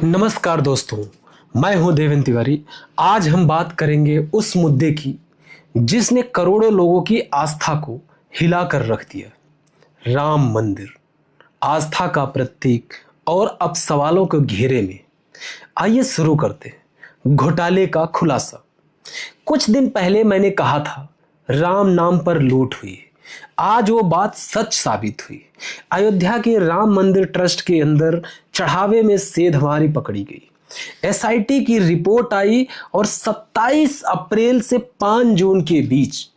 नमस्कार दोस्तों, मैं हूं देवेंद्र तिवारी। आज हम बात करेंगे उस मुद्दे की जिसने करोड़ों लोगों की आस्था को हिला कर रख दिया। राम मंदिर, आस्था का प्रतीक और अब सवालों के घेरे में। आइए शुरू करते हैं घोटाले का खुलासा। कुछ दिन पहले मैंने कहा था राम नाम पर लूट हुई। आज वो बात सच साबित हुई। अयोध्या के राम मंदिर ट्रस्ट के अंदर चढ़ावे में सेधमारी पकड़ी गई। एसआईटी की रिपोर्ट आई और 27 अप्रैल से 5 जून के बीच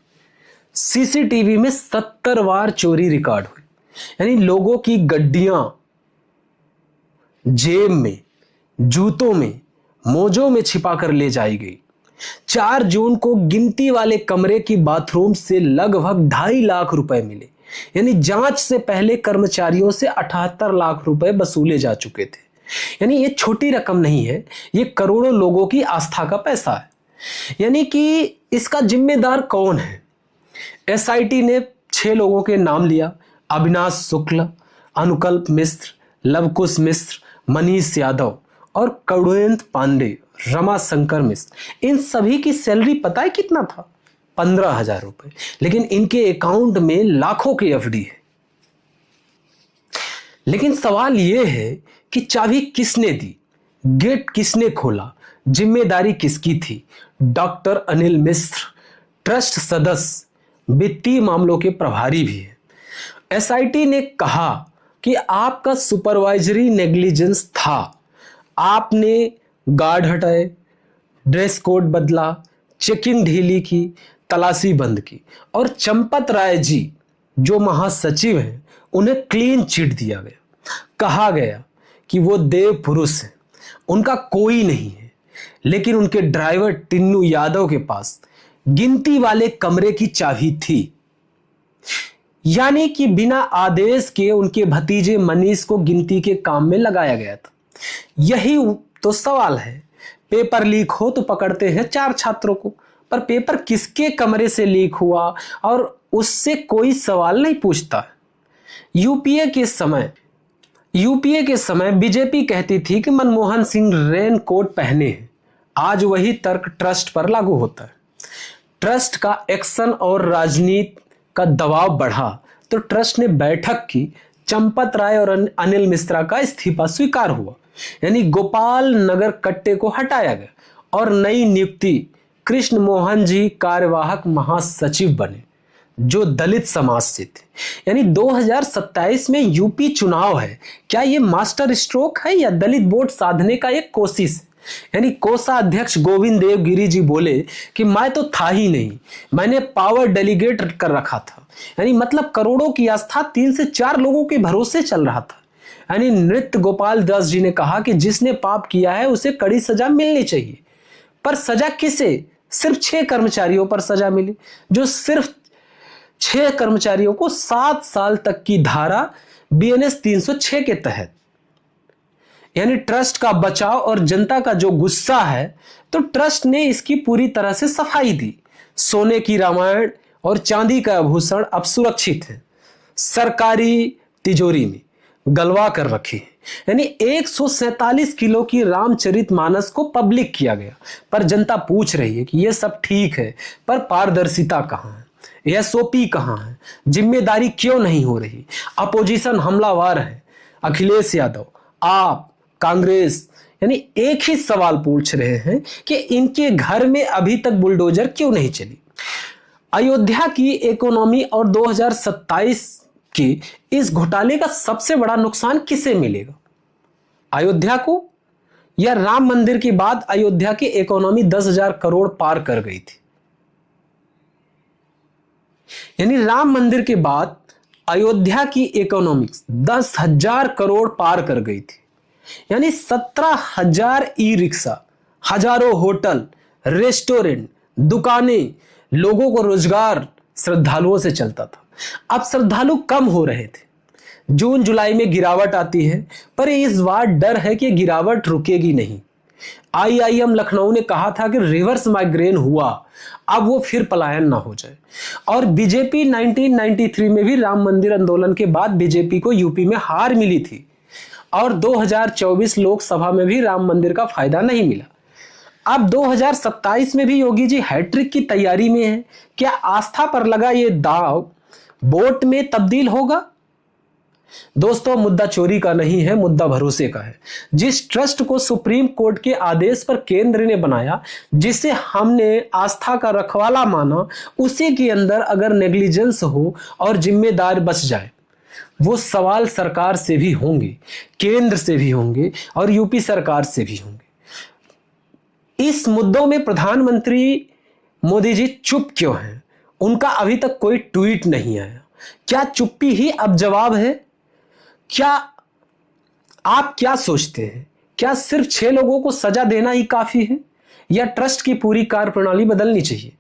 सीसीटीवी में 70 बार चोरी रिकॉर्ड हुई। यानी लोगों की गड्डियां जेब में, जूतों में, मोजों में छिपा कर ले जाई गई। 4 जून को गिनती वाले कमरे की बाथरूम से लगभग 2.5 लाख रुपए मिले। यानी जांच से पहले कर्मचारियों से 78 लाख रुपए वसूले जा चुके थे। यानी ये छोटी रकम नहीं है, ये करोड़ों लोगों की आस्था का पैसा है। यानी कि इसका जिम्मेदार कौन है? एसआईटी ने 6 लोगों के नाम लिया: अविनाश शुक्ल, अनुकल्प मिश्र, लवकुश मिश्र, मनीष यादव और करुणेंद्र पांडे, रमा शंकर मिश्र। इन सभी की सैलरी पता है कितना था? 15,000 रुपए। लेकिन इनके अकाउंट में लाखों की एफडी है। लेकिन सवाल यह है कि चाबी किसने दी, गेट किसने खोला, जिम्मेदारी किसकी थी? डॉक्टर अनिल मिश्र ट्रस्ट सदस्य, वित्तीय मामलों के प्रभारी भी है। एसआईटी ने कहा कि आपका सुपरवाइजरी नेग्लिजेंस था। आपने गार्ड हटाए, ड्रेस कोड बदला, चेकिंग ढीली की, तलाशी बंद की और चंपत राय जी जो महासचिव हैं उन्हें क्लीन चिट दिया गया। कहा गया कि वो देव पुरुष हैं, उनका कोई नहीं है। लेकिन उनके ड्राइवर टिन्नू यादव के पास गिनती वाले कमरे की चाबी थी। यानी कि बिना आदेश के उनके भतीजे मनीष को गिनती के काम में लगाया गया था। यही तो सवाल है। पेपर लीक हो तो पकड़ते हैं 4 छात्रों को, पर पेपर किसके कमरे से लीक हुआ और उससे कोई सवाल नहीं पूछता। यूपीए के समय बीजेपी कहती थी कि मनमोहन सिंह रेन कोट पहने हैं। आज वही तर्क ट्रस्ट पर लागू होता है। ट्रस्ट का एक्शन और राजनीति का दबाव बढ़ा तो ट्रस्ट ने बैठक की। चंपत राय और अनिल मिश्रा का इस्तीफा स्वीकार हुआ। यानी गोपाल नगर कट्टे को हटाया गया और नई नियुक्ति कृष्ण मोहन जी कार्यवाहक महासचिव बने, जो दलित समाज से थे। यानी 2027 में यूपी चुनाव है। क्या ये मास्टर स्ट्रोक है या दलित वोट साधने का एक कोशिश है? यानी कोषाध्यक्ष गोविंद देव गिरी जी बोले कि मैं तो था ही नहीं, मैंने पावर डेलीगेट कर रखा था। यानी मतलब करोड़ों की आस्था 3 से 4 लोगों के भरोसे चल रहा था। यानी नृत्य गोपाल दास जी ने कहा कि जिसने पाप किया है उसे कड़ी सजा मिलनी चाहिए। पर सजा किसे? सिर्फ 6 कर्मचारियों पर सजा मिली, जो सिर्फ 6 कर्मचारियों को 7 साल तक की धारा बीएनएस 306 के तहत। यानी ट्रस्ट का बचाव और जनता का जो गुस्सा है, तो ट्रस्ट ने इसकी पूरी तरह से सफाई दी। सोने की रामायण और चांदी का आभूषण अब सुरक्षित है, सरकारी तिजोरी में गलवा कर रखे। यानी 147 किलो की रामचरितमानस को पब्लिक किया गया। पर जनता पूछ रही है कि यह सब ठीक है, पर पारदर्शिता कहां है, एसओपी कहां है, जिम्मेदारी क्यों नहीं हो रही? अपोजिशन हमलावर है, अखिलेश यादव, आप, कांग्रेस। यानी एक ही सवाल पूछ रहे हैं कि इनके घर में अभी तक बुलडोजर क्यों नहीं चली? अयोध्या की इकोनॉमी और 2027 के इस घोटाले का सबसे बड़ा नुकसान किसे मिलेगा? अयोध्या को? या राम मंदिर के बाद अयोध्या की इकोनॉमी 10,000 करोड़ पार कर गई थी। यानी राम मंदिर के बाद अयोध्या की इकोनॉमिक्स 10,000 करोड़ पार कर गई थी। यानी 17,000 ई रिक्शा, हजारों होटल, रेस्टोरेंट, दुकानें, लोगों को रोजगार श्रद्धालुओं से चलता था। अब श्रद्धालु कम हो रहे थे। जून जुलाई में गिरावट आती है, पर इस बार डर है कि गिरावट रुकेगी नहीं। आईआईएम लखनऊ ने कहा था कि रिवर्स माइग्रेन हुआ, अब वो फिर पलायन ना हो जाए। और बीजेपी 1993 में भी राम मंदिर आंदोलन के बाद बीजेपी को यूपी में हार मिली थी और 2024 लोकसभा में भी राम मंदिर का फायदा नहीं मिला। अब 2027 में भी योगी जी हैट्रिक की तैयारी में है। क्या आस्था पर लगा ये दांव वोट में तब्दील होगा? दोस्तों, मुद्दा चोरी का नहीं है, मुद्दा भरोसे का है। जिस ट्रस्ट को सुप्रीम कोर्ट के आदेश पर केंद्र ने बनाया, जिसे हमने आस्था का रखवाला माना, उसी के अंदर अगर नेग्लिजेंस हो और जिम्मेदार बच जाए, वो सवाल सरकार से भी होंगे, केंद्र से भी होंगे और यूपी सरकार से भी होंगे। इस मुद्दों में प्रधानमंत्री मोदी जी चुप क्यों हैं? उनका अभी तक कोई ट्वीट नहीं आया। क्या चुप्पी ही अब जवाब है? क्या आप क्या सोचते हैं? क्या सिर्फ 6 लोगों को सजा देना ही काफी है या ट्रस्ट की पूरी कार्यप्रणाली बदलनी चाहिए?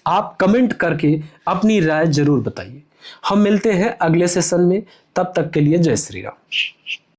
आप कमेंट करके अपनी राय जरूर बताइए। हम मिलते हैं अगले सेशन में, तब तक के लिए जय श्री राम।